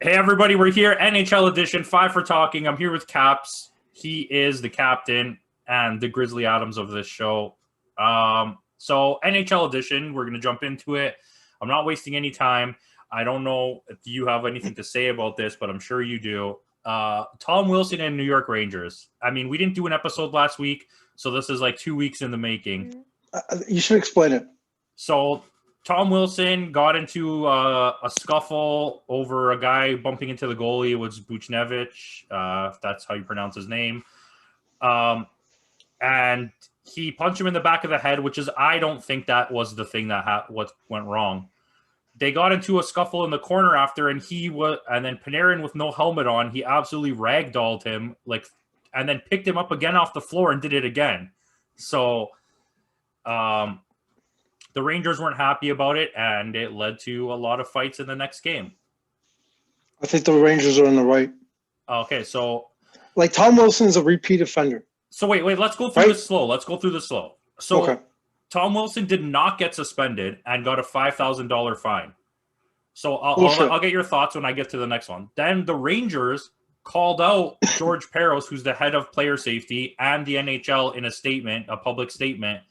Hey everybody, we're here, NHL edition, 5 for Talking. I'm here with Caps. He is the captain and the Grizzly Adams of this show. So NHL edition, we're going to jump into it. I'm not wasting any time. I don't know if you have anything to say about this, but I'm sure you do. Tom Wilson and New York Rangers. I mean, we didn't do an episode last week, so this is like 2 weeks in the making. You should explain it. So Tom Wilson got into a scuffle over a guy bumping into the goalie. It was Buchnevich, if that's how you pronounce his name. And he punched him in the back of the head, which is, I don't think that was the thing that what went wrong. They got into a scuffle in the corner after, and then Panarin with no helmet on, he absolutely ragdolled him, and then picked him up again off the floor and did it again. So, the Rangers weren't happy about it, and it led to a lot of fights in the next game. I think the Rangers are in the right. Okay, so... Tom Wilson is a repeat offender. So wait, let's go through this slow. So okay. Tom Wilson did not get suspended and got a $5,000 fine. So I'll get your thoughts when I get to the next one. Then the Rangers called out George Peros, who's the head of player safety, and the NHL in a public statement.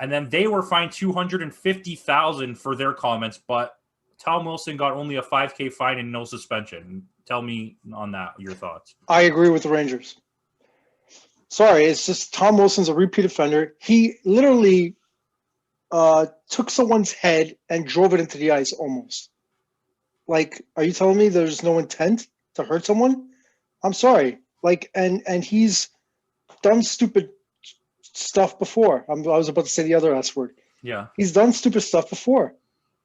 And then they were fined $250,000 for their comments, but Tom Wilson got only a $5,000 fine and no suspension. Tell me on that, your thoughts. I agree with the Rangers. Sorry, it's just Tom Wilson's a repeat offender. He literally took someone's head and drove it into the ice almost. Are you telling me there's no intent to hurt someone? I'm sorry. And he's done stupid stuff before. I was about to say the other S word. Yeah. He's done stupid stuff before.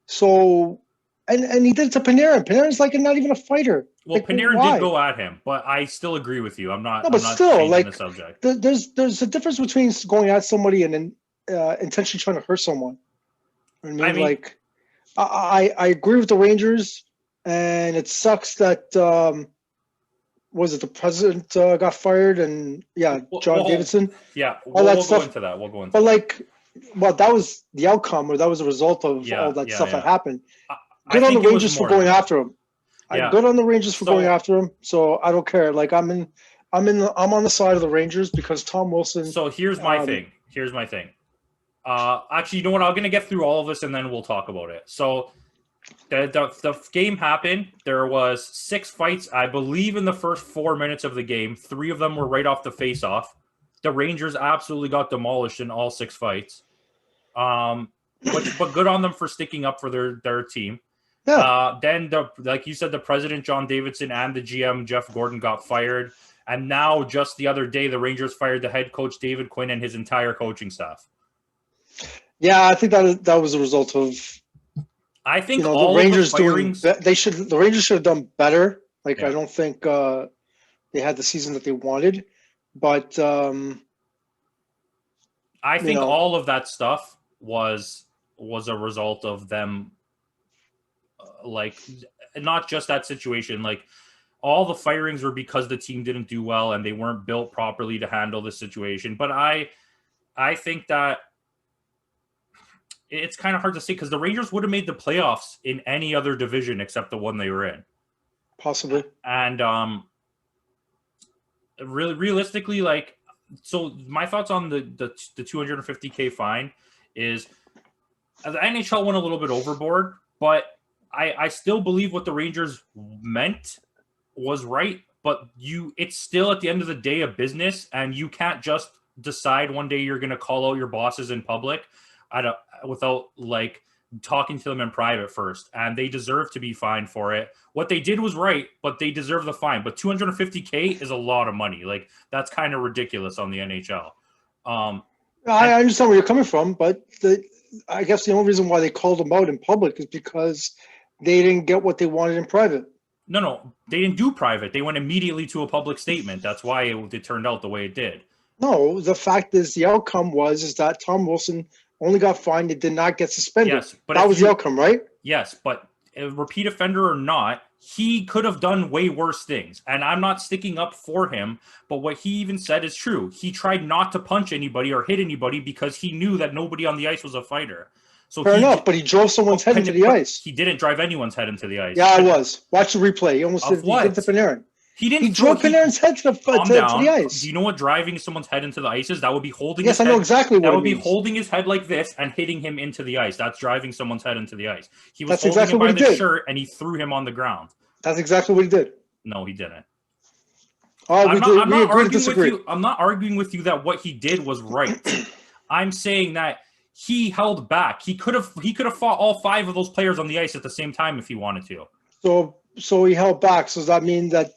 So, and he did it to Panarin. Panarin's not even a fighter. Well, Panarin did go at him, but I still agree with you. I'm not still, changing the subject. There's a difference between going at somebody and then intentionally trying to hurt someone. I agree with the Rangers, and it sucks that was it the president got fired and John Davidson. Yeah, we'll go into that. But that was the outcome, or that was a result of all that stuff that happened. Good on the Rangers for going after him. Good on the Rangers for going after him. So I don't care. I'm on the side of the Rangers because Tom Wilson. So here's my thing. Actually, you know what? I'm gonna get through all of this and then we'll talk about it. So the game happened. There was 6 fights, I believe, in the first 4 minutes of the game. 3 of them were right off the face-off. The Rangers absolutely got demolished in all 6 fights. But good on them for sticking up for their team. Yeah. Then, like you said, the president, John Davidson, and the GM, Jeff Gordon, got fired. And now, just the other day, the Rangers fired the head coach, David Quinn, and his entire coaching staff. Yeah, I think that was a result of... I think all the Rangers of the firings... The Rangers should have done better. I don't think they had the season that they wanted. But... I think all of that stuff was a result of them... not just that situation, all the firings were because the team didn't do well and they weren't built properly to handle the situation. But I think that it's kind of hard to say because the Rangers would have made the playoffs in any other division except the one they were in. Possibly. And really realistically, so my thoughts on the $250,000 fine is the NHL went a little bit overboard, but I still believe what the Rangers meant was right, but it's still at the end of the day a business, and you can't just decide one day you're going to call out your bosses in public without talking to them in private first, and they deserve to be fined for it. What they did was right, but they deserve the fine. But $250,000 is a lot of money. That's kind of ridiculous on the NHL. I understand where you're coming from, but I guess the only reason why they called them out in public is because they didn't get what they wanted in private. No, they didn't do private. They went immediately to a public statement. That's why it turned out the way it did. No, the fact is the outcome is that Tom Wilson only got fined and did not get suspended. Yes, but that was the outcome, right? Yes, but a repeat offender or not, he could have done way worse things. And I'm not sticking up for him, but what he even said is true. He tried not to punch anybody or hit anybody because he knew that nobody on the ice was a fighter. So Fair enough, but he drove someone's head into the ice. He didn't drive anyone's head into the ice. Yeah, I was. Watch the replay. He almost did it to Panarin. He didn't. He drove Panarin's head to the ice. Do you know what driving someone's head into the ice is? That would be holding. Yes, I know exactly what it means. That would be holding his head like this and hitting him into the ice. That's driving someone's head into the ice. He was holding him by the shirt and he threw him on the ground. That's exactly what he did. No, he didn't. I'm not arguing with you that what he did was right. I'm saying that he held back. He could have fought all 5 of those players on the ice at the same time if he wanted to. So he held back. So does that mean that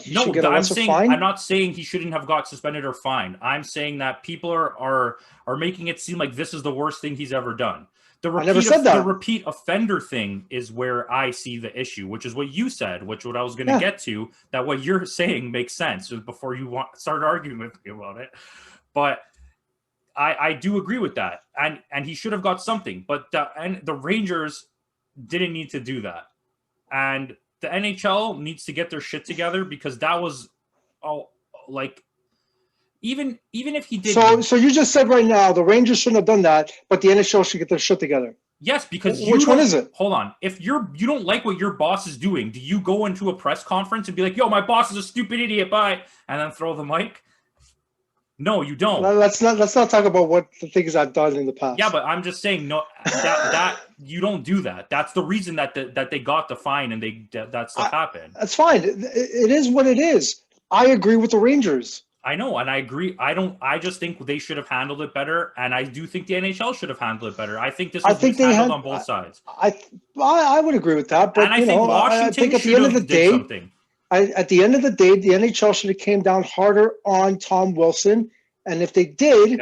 he should get a lesser fine? I'm not saying he shouldn't have got suspended or fined. I'm saying that people are making it seem like this is the worst thing he's ever done. I never said that. The repeat offender thing is where I see the issue, which is what you said, what I was going to get to, that what you're saying makes sense before you start arguing with me about it. But I do agree with that. And he should have got something. But the Rangers didn't need to do that. And the NHL needs to get their shit together because that was even if he did. So you just said right now the Rangers shouldn't have done that, but the NHL should get their shit together. Yes, because which one is it? Hold on. If you don't like what your boss is doing, do you go into a press conference and be like, "Yo, my boss is a stupid idiot, bye," and then throw the mic? No, you don't. Let's not talk about what the things I've done in the past. Yeah, but I'm just saying, no, that you don't do that. That's the reason that they got the fine and that stuff happened. That's fine. It is what it is. I agree with the Rangers. I know, and I agree. I just think they should have handled it better, and I do think the NHL should have handled it better. I think this was handled on both sides. I would agree with that, but and I think Washington at the end of the day, something. At the end of the day, the NHL should have came down harder on Tom Wilson, and if they did,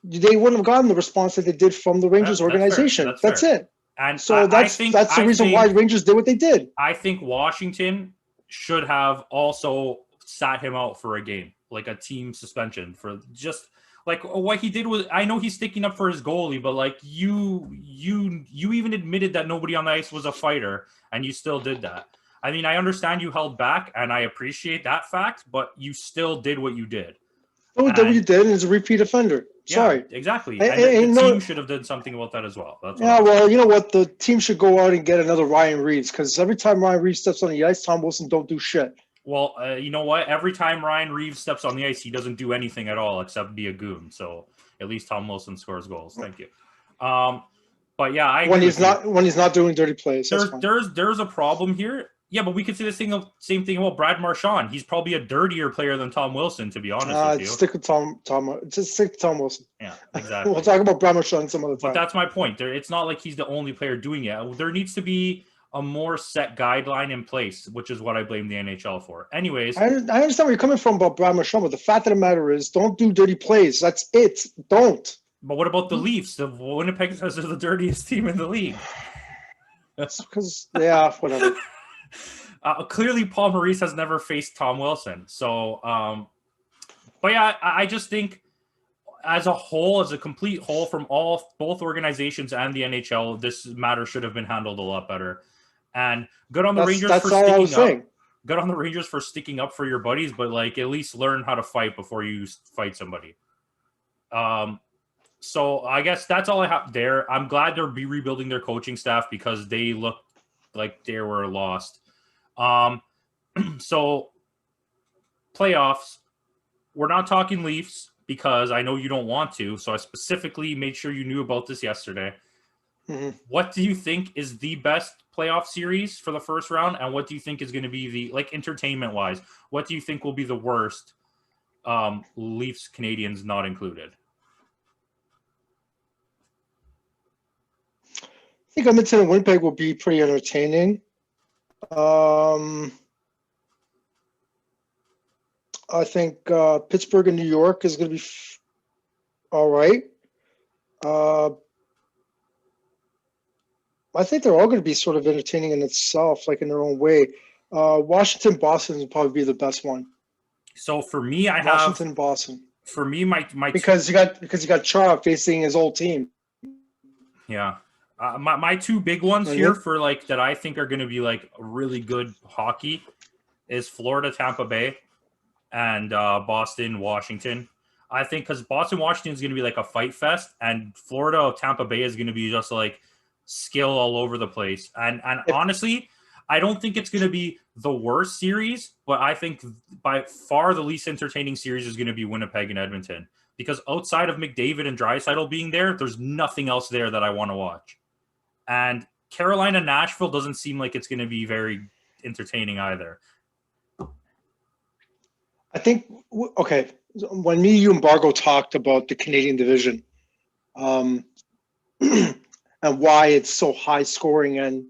they wouldn't have gotten the response that they did from the Rangers organization. That's it. And so that's the reason why the Rangers did what they did. I think Washington should have also sat him out for a game, like a team suspension for just like what he did was. I know he's sticking up for his goalie, but like you even admitted that nobody on the ice was a fighter, and you still did that. I mean, I understand you held back, and I appreciate that fact, but you still did what you did. What you did is a repeat offender. Sorry. Yeah, exactly. And the team should have done something about that as well. Well, you know what? The team should go out and get another Ryan Reeves, because every time Ryan Reeves steps on the ice, Tom Wilson don't do shit. Well, you know what? Every time Ryan Reeves steps on the ice, he doesn't do anything at all except be a goon. So at least Tom Wilson scores goals. Thank you. But yeah, when he's not doing dirty plays. There's a problem here. Yeah, but we could say the same thing about Brad Marchand. He's probably a dirtier player than Tom Wilson, to be honest with you. Stick with just stick to Tom Wilson. Yeah, exactly. We'll talk about Brad Marchand some other time. But that's my point. It's not like he's the only player doing it. There needs to be a more set guideline in place, which is what I blame the NHL for. Anyways. I understand where you're coming from about Brad Marchand, but the fact of the matter is, don't do dirty plays. That's it. Don't. But what about the Leafs? The Winnipeg Jets are the dirtiest team in the league. That's because, whatever. Clearly, Paul Maurice has never faced Tom Wilson. So, but yeah, I just think as a whole, as a complete whole from both organizations and the NHL, this matter should have been handled a lot better. And good on the Rangers for sticking up. Good on the Rangers for sticking up for your buddies, but like at least learn how to fight before you fight somebody. So I guess that's all I have there. I'm glad they're rebuilding their coaching staff because they looked like they were lost. So playoffs, we're not talking Leafs because I know you don't want to. So I specifically made sure you knew about this yesterday. Mm-hmm. What do you think is the best playoff series for the first round? And what do you think is going to be the, like, entertainment wise, what do you think will be the worst? Leafs, Canadians not included. I think Edmonton and Winnipeg will be pretty entertaining. I think Pittsburgh and New York is going to be all right. I think they're all going to be sort of entertaining in itself, like in their own way. Washington, Boston will probably be the best one. So for me, I have Washington, Boston. For me, my because you got Chara facing his old team. Yeah. My two big ones here for like that I think are going to be like really good hockey is Florida, Tampa Bay, and Boston, Washington. I think because Boston Washington is going to be like a fight fest, and Florida Tampa Bay is going to be just like skill all over the place. And honestly, I don't think it's going to be the worst series, but I think by far the least entertaining series is going to be Winnipeg and Edmonton, because outside of McDavid and Draisaitl being there, there's nothing else there that I want to watch. And Carolina Nashville doesn't seem like it's going to be very entertaining either. I think, okay, when me, you, and Bargo talked about the Canadian division and why it's so high scoring and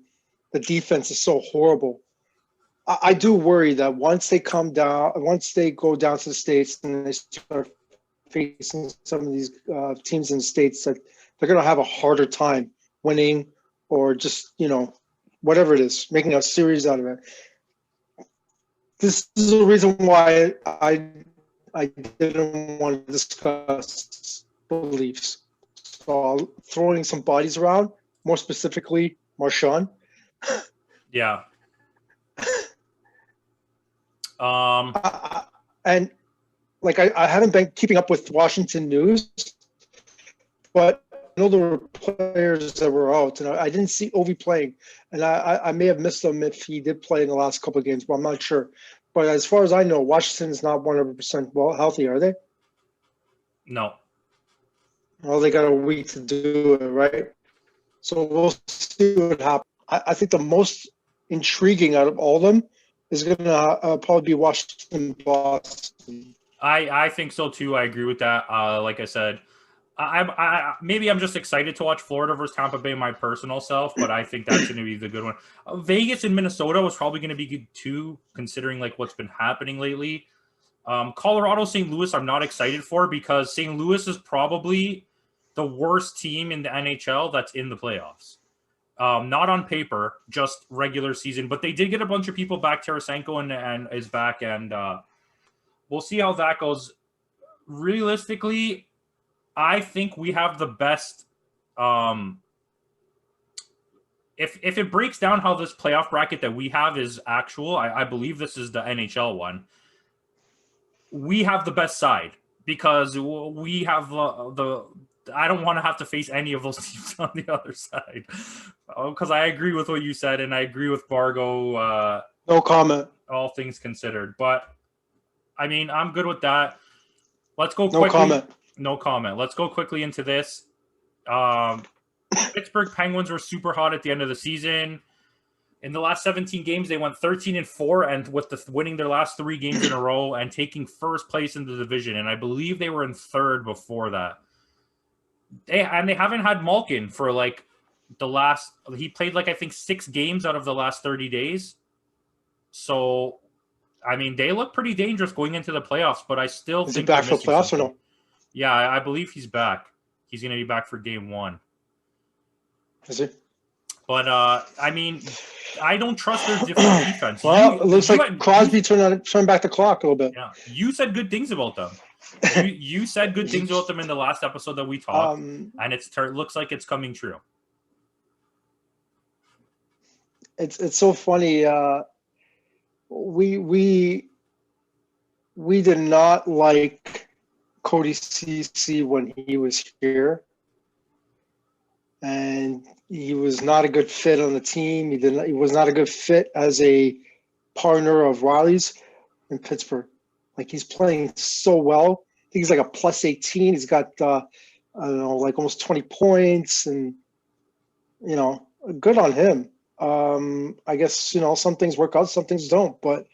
the defense is so horrible, I do worry that once they go down to the States and they start facing some of these teams in the States, that they're going to have a harder time winning or just, whatever it is, making a series out of it. This is the reason why I didn't want to discuss beliefs. So throwing some bodies around, more specifically, Marchand. Yeah. And like I haven't been keeping up with Washington news, but I know there were players that were out, and I didn't see Ovi playing, and I may have missed him if he did play in the last couple of games, but I'm not sure. But as far as I know, Washington is not 100% healthy, are they? No. Well, they got a week to do it, right? So we'll see what happens. I think the most intriguing out of all of them is going to probably be Washington, Boston. I think so too. I agree with that. Like I said, maybe I'm just excited to watch Florida versus Tampa Bay, my personal self, but I think that's going to be the good one. Vegas and Minnesota was probably going to be good too, considering like what's been happening lately. Colorado, St. Louis, I'm not excited for, because St. Louis is probably the worst team in the NHL that's in the playoffs. Not on paper, just regular season, but they did get a bunch of people back. Tarasenko and is back, and we'll see how that goes. Realistically, I think we have the best. If it breaks down how this playoff bracket that we have is actual, I believe this is the NHL one. We have the best side because we have the. I don't want to have to face any of those teams on the other side, because I agree with what you said, and I agree with Bargo. No comment. All things considered, but I mean, I'm good with that. Let's go quickly. No comment. No comment. Let's go quickly into this. Pittsburgh Penguins were super hot at the end of the season. In the last 17 games, they went 13-4, and with winning their last 3 games in a row and taking first place in the division. And I believe they were in third before that. They haven't had Malkin for like the last. He played like I think 6 games out of the last 30 days. So, I mean, they look pretty dangerous going into the playoffs. But I still think he back for playoffs or no? Yeah, I believe he's back. He's going to be back for game 1. Is he? But I mean, I don't trust their different defense. Well, it looks like Crosby turned back the clock a little bit. Yeah, you said good things about them. You said good things about them in the last episode that we talked, and it looks like it's coming true. It's so funny. We did not like Cody CC when he was here, and he was not a good fit on the team. He was not a good fit as a partner of Riley's in Pittsburgh. Like, he's playing so well. I think he's like a plus 18. He's got I don't know, like almost 20 points, and good on him. I guess some things work out, some things don't, but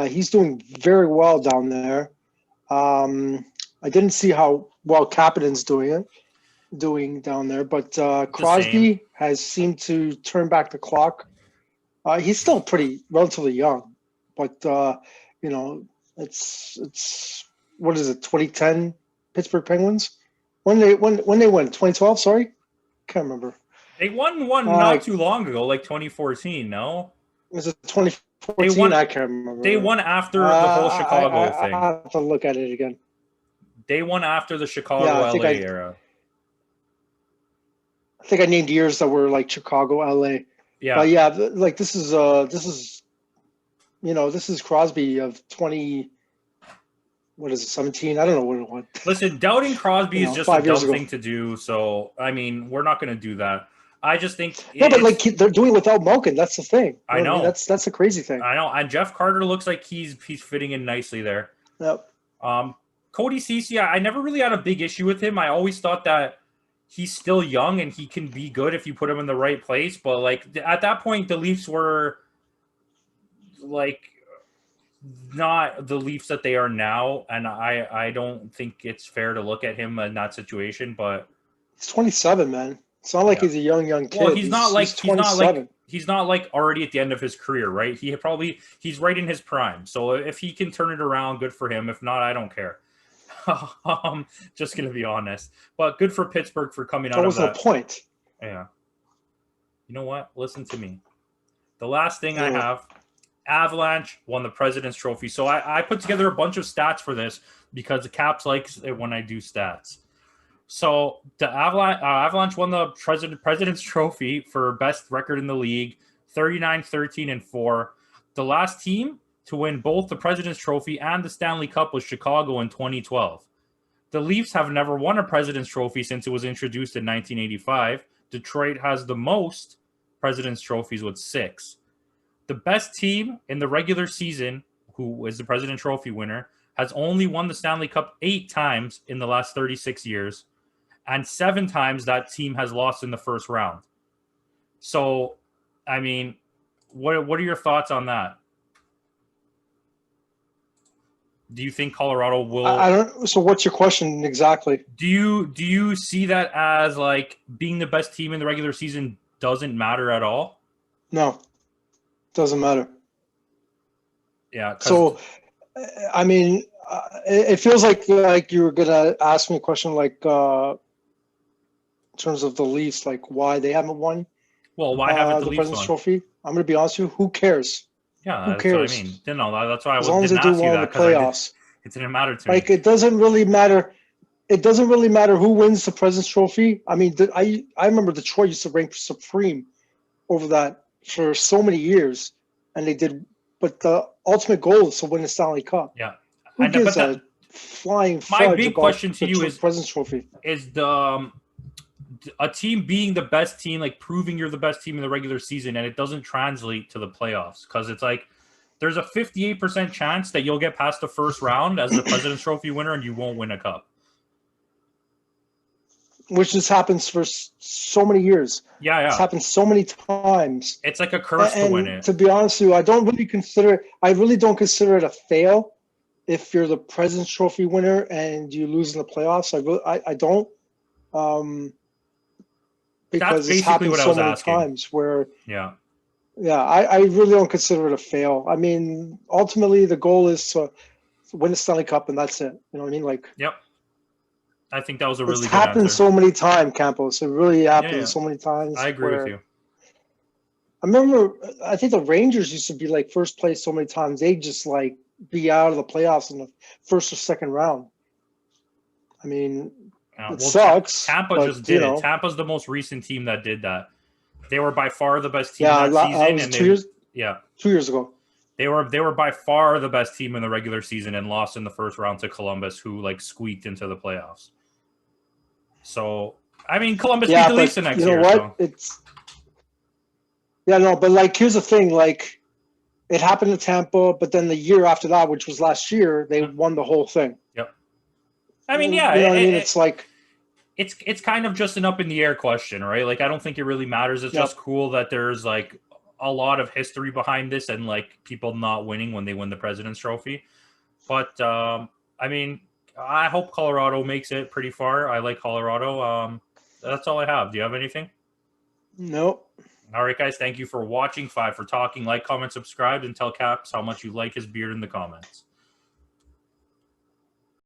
he's doing very well down there. I didn't see how well Kapanen's doing down there, but Crosby has seemed to turn back the clock. He's still relatively young, but it's what is it? 2010 Pittsburgh Penguins. When they won 2012. Sorry, can't remember. They won not too long ago, like 2014. No, was it 2014? I can't remember. They won after the whole Chicago thing. I have to look at it again. They won after the Chicago LA era. I think I named years that were like Chicago, LA. Yeah, but yeah, like this is Crosby of 20. what is it, 17? I don't know what it was. Listen, doubting Crosby is just a 5 years dumb ago. thing to do. So, I mean, we're not going to do that. I just think No, but like it's, they're doing it without Malkin. That's the thing. You I know what I mean? know. That's a crazy thing. I know. And Jeff Carter looks like he's fitting in nicely there. Yep. Cody Ceci, I never really had a big issue with him. I always thought that he's still young and he can be good if you put him in the right place. But like at that point, the Leafs were like not the Leafs that they are now, and I don't think it's fair to look at him in that situation. But He's 27, man. It's not like yeah. he's a young kid. Well, he's not like 27. he's not like already at the end of his career, right? He's right in his prime. So if he can turn it around, good for him. If not, I don't care. Just gonna be honest. But good for Pittsburgh for coming out of that. That was no point. Yeah. You know what? Listen to me. The last thing I have, Avalanche won the President's Trophy. So I put together a bunch of stats for this because the Caps likes it when I do stats. So the Avalanche won the President's Trophy for best record in the league, 39-13-4. The last team to win both the President's Trophy and the Stanley Cup was Chicago in 2012. The Leafs have never won a President's Trophy since it was introduced in 1985. Detroit has the most President's Trophies with 6. The best team in the regular season, who is the President's Trophy winner, has only won the Stanley Cup 8 times in the last 36 years, and 7 times that team has lost in the first round. So, I mean, what are your thoughts on that? Do you think Colorado will? I don't. So, what's your question exactly? Do you see that as like being the best team in the regular season doesn't matter at all? No, doesn't matter. Yeah. So, I mean, it feels like you were gonna ask me a question like in terms of the Leafs, like why they haven't won. Well, why haven't the Leafs President's won? Trophy? I'm gonna be honest with you. Who cares? Yeah, Who that's cares? what I mean. No, that's why I as long as they didn't do ask you well in that the because playoffs. it didn't matter to me. Like it doesn't really matter. It doesn't really matter who wins the President's Trophy. I mean, I remember Detroit used to rank supreme over that for so many years, and they did. But the ultimate goal is to win the Stanley Cup. Yeah. Who gives a flying fudge my big question to you is President's Trophy? Is the a team being the best team, like proving you're the best team in the regular season, and it doesn't translate to the playoffs because it's like there's a 58% chance that you'll get past the first round as the President's Trophy winner and you won't win a cup. Which just happens for so many years. Yeah. It's happened so many times. It's like a curse to win it. To be honest with you, I really don't consider it a fail if you're the President's Trophy winner and you lose in the playoffs. I don't. Because it's happened so many times where I really don't consider it a fail. I mean, ultimately the goal is to win the Stanley Cup and that's it. You know what I mean? Like, yep. I think that was a really good answer. It's happened so many times, Campo. It really happened so many times. I agree with you. I remember, I think the Rangers used to be like first place so many times. They just like be out of the playoffs in the first or second round. I mean, it sucks. Tampa just did it. Tampa's the most recent team that did that. They were by far the best team that season. And 2 years. Yeah, 2 years ago. They were by far the best team in the regular season and lost in the first round to Columbus, who like squeaked into the playoffs. So I mean, Columbus beat the Leafs the next year. You know what? But like here's the thing, like it happened to Tampa, but then the year after that, which was last year, they won the whole thing. Yep. I mean, yeah, you know what I mean? It's like it's kind of just an up in the air question, right? Like I don't think it really matters. It's just cool that there's like a lot of history behind this and like people not winning when they win the President's Trophy. But I mean, I hope Colorado makes it pretty far. I like Colorado. That's all I have. Do you have anything? No. All right, guys. Thank you for watching. 5 for Talking. Like, comment, subscribe, and tell Caps how much you like his beard in the comments.